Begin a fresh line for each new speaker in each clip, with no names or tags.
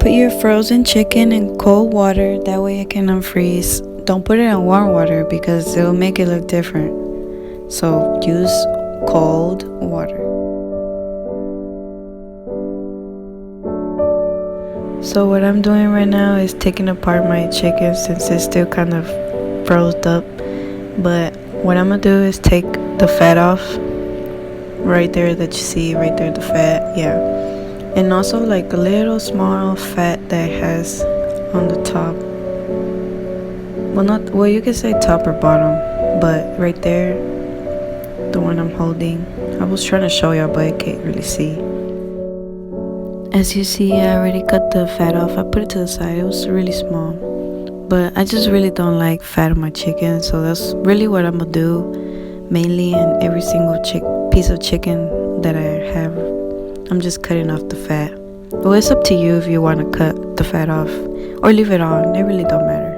Put your frozen chicken in cold water, that way it can unfreeze. Don't put it in warm water because it will make it look different. So use cold water. So what I'm doing right now is taking apart my chicken since it's still kind of froze up. But what I'm gonna do is take the fat off. Right there that you see, right there the fat, yeah. And also like a little small fat that has on the top. Well, you can say top or bottom, but right there, the one I'm holding. I was trying to show y'all, but I can't really see. As you see, I already cut the fat off. I put it to the side. It was really small, but I just really don't like fat on my chicken, so that's really what I'm gonna do mainly in every single piece of chicken that I have. I'm just cutting off the fat. Well, it's up to you if you want to cut the fat off or leave it on. It really don't matter.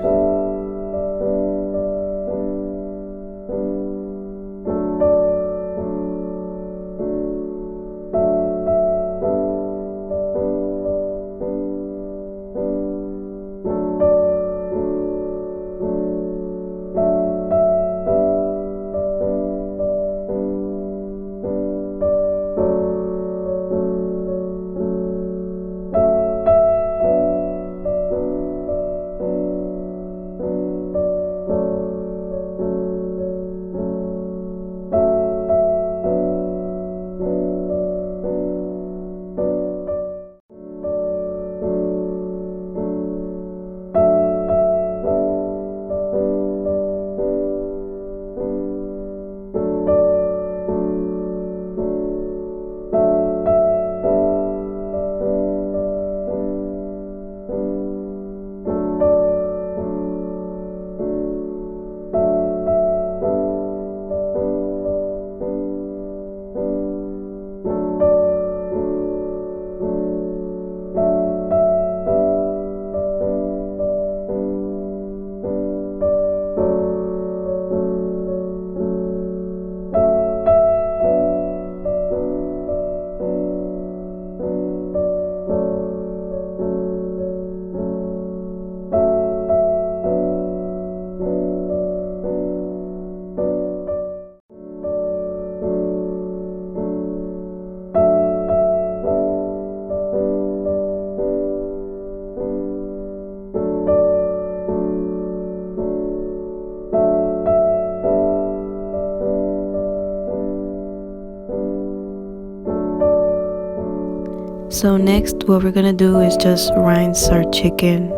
So next, what we're gonna do is just rinse our chicken.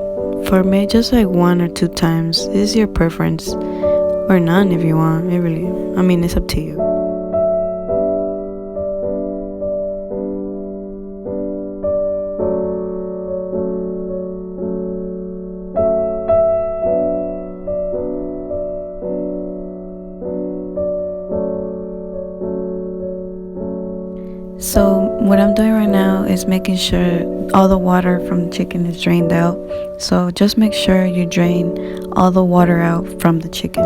For me, just like 1 or 2 times. This is your preference, or none if you want. It's up to you. So what I'm doing right now is making sure all the water from the chicken is drained out. So just make sure you drain all the water out from the chicken.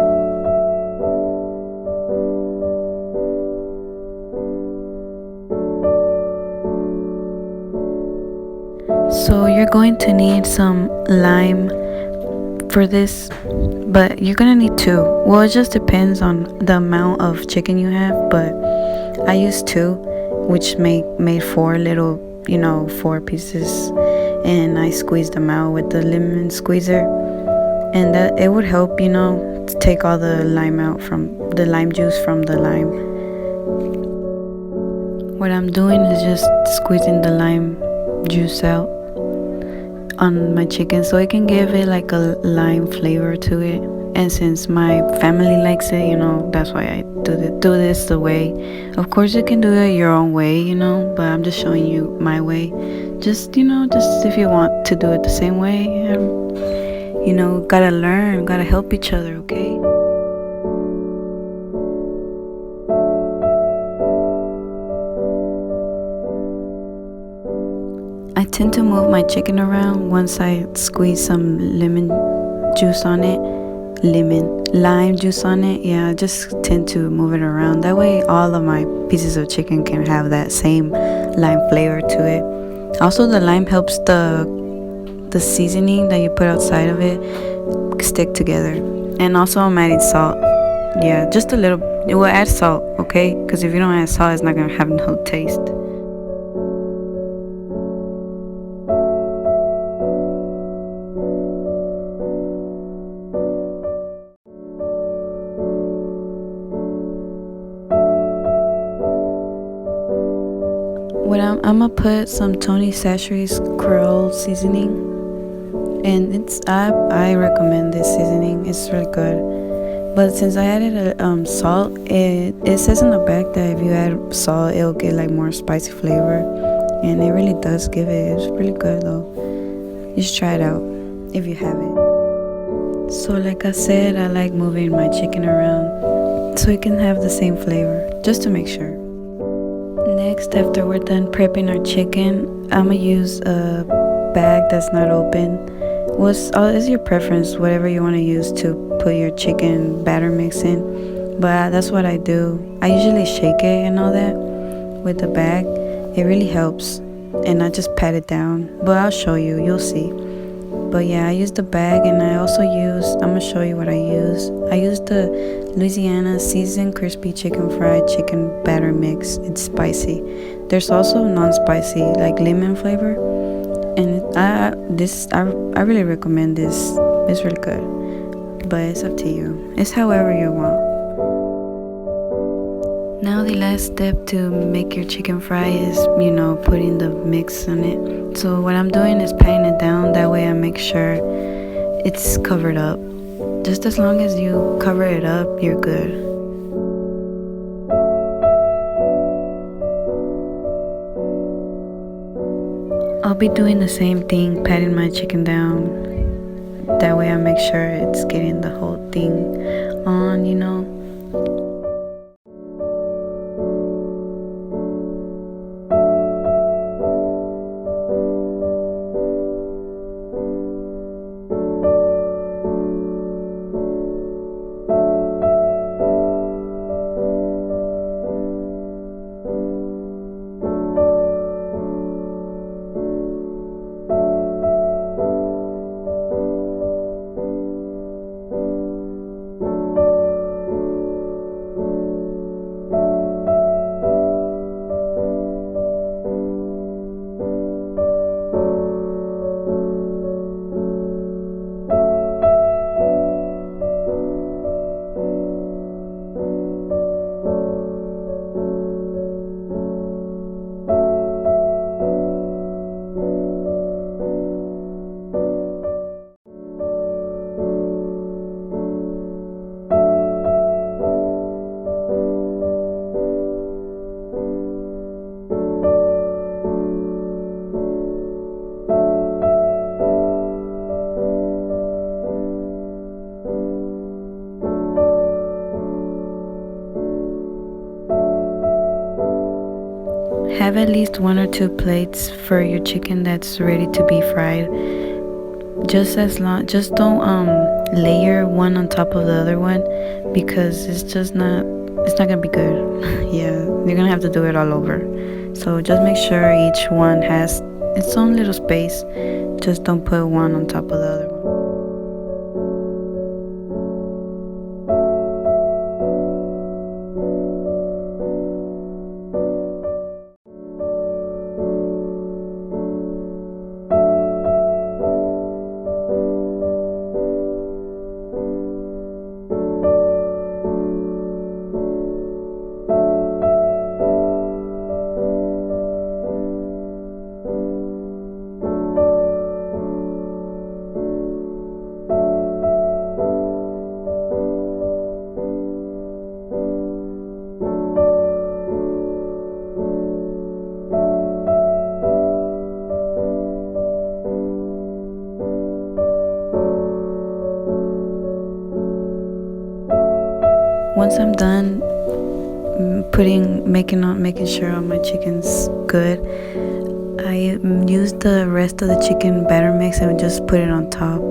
So you're going to need some lime for this, but you're gonna need 2. Well, it just depends on the amount of chicken you have, but I used 2, which made 4 little, 4 pieces, and I squeezed them out with the lemon squeezer, and that it would help, to take all the lime out from the lime juice from the lime. What I'm doing is just squeezing the lime juice out on my chicken so it can give it like a lime flavor to it. And since my family likes it, that's why I do this the way. Of course, you can do it your own way, but I'm just showing you my way. Just if you want to do it the same way, gotta learn, gotta help each other, okay? I tend to move my chicken around once I squeeze some lemon juice on it. Lime juice on it. Yeah, I just tend to move it around. That way all of my pieces of chicken can have that same lime flavor to it. Also, the lime helps the the seasoning that you put outside of it stick together. And also I'm adding salt. Yeah, just a little. We'll add salt, okay? Because if you don't add salt, it's not gonna have no taste. What I'm gonna put some Tony Chachere's Creole seasoning, and I recommend this seasoning. It's really good. But since I added salt, it says in the back that if you add salt, it'll get like more spicy flavor, and it really does give it. It's really good though. You should try it out if you haven't. So like I said, I like moving my chicken around so it can have the same flavor, just to make sure. Next, after we're done prepping our chicken, I'm gonna use a bag that's not open. It's your preference, whatever you want to use to put your chicken batter mix in. But that's what I do. I usually shake it and all that with the bag. It really helps. And I just pat it down. But I'll show you, you'll see. But yeah, I use the bag, and I also I'm gonna show you what I use. I use the Louisiana seasoned crispy chicken fried chicken batter mix. It's spicy. There's also non-spicy, like lemon flavor. And I really recommend this. It's really good. But it's up to you. It's however you want. Now the last step to make your chicken fry is, putting the mix on it. So what I'm doing is patting it down. That way I make sure it's covered up. Just as long as you cover it up, you're good. I'll be doing the same thing, patting my chicken down. That way I make sure it's getting the whole thing on, Have at least 1 or 2 plates for your chicken that's ready to be fried. Just don't layer one on top of the other one, because it's not gonna be good. Yeah, you're gonna have to do it all over. So just make sure each one has its own little space. Just don't put one on top of the other one. Once I'm done making sure all my chicken's good, I use the rest of the chicken batter mix and just put it on top,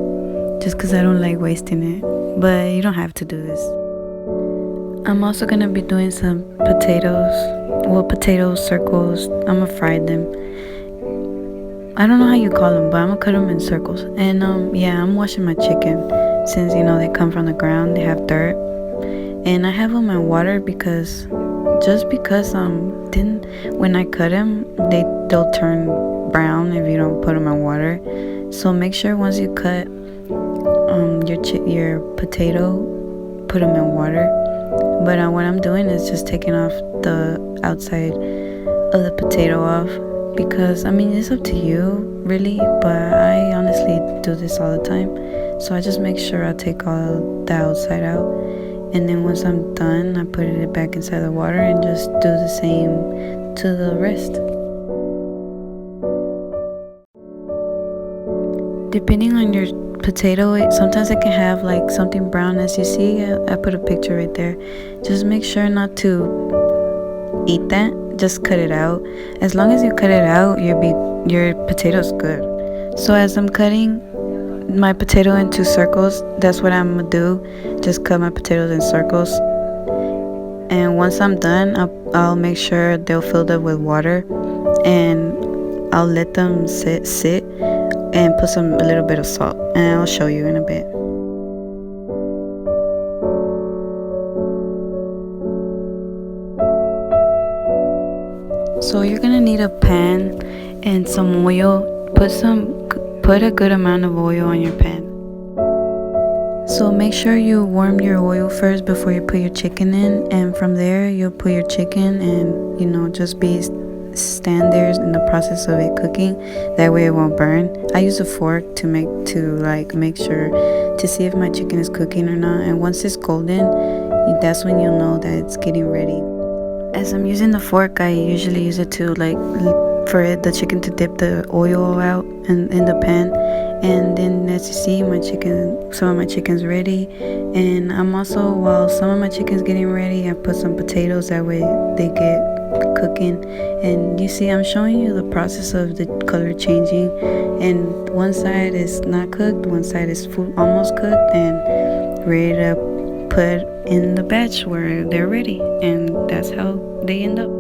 just because I don't like wasting it. But you don't have to do this. I'm also gonna be doing some potato circles. I'm gonna fry them. I don't know how you call them, but I'm gonna cut them in circles. And yeah, I'm washing my chicken since they come from the ground, they have dirt, and I have them in water because just because then when I cut them, they'll turn brown if you don't put them in water. So make sure once you cut your potato, put them in water. But what I'm doing is just taking off the outside of the potato off, because I mean it's up to you really, but I honestly do this all the time. So I just make sure I take all the outside out, and then once I'm done, I put it back inside the water and just do the same to the rest. Depending on your potato, sometimes it can have like something brown, as you see. I put a picture right there. Just make sure not to eat that, just cut it out. As long as you cut it out, your potato's good. So as I'm cutting my potato into circles, that's what I'm gonna do. Just cut my potatoes in circles, and once I'm done, I'll make sure they're filled up with water, and I'll let them sit and put a little bit of salt, and I'll show you in a bit. So you're gonna need a pan and some oil. Put a good amount of oil on your pan. So make sure you warm your oil first before you put your chicken in, and from there you'll put your chicken and just stand there in the process of it cooking. That way it won't burn. I use a fork to make sure to see if my chicken is cooking or not, and once it's golden, that's when you'll know that it's getting ready. As I'm using the fork, I usually use it to for the chicken to dip the oil out in the pan. And then as you see, some of my chicken's ready. And while some of my chicken's getting ready, I put some potatoes, that way they get cooking. And you see, I'm showing you the process of the color changing, and one side is not cooked, one side is almost cooked and ready to put in the batch where they're ready, and that's how they end up.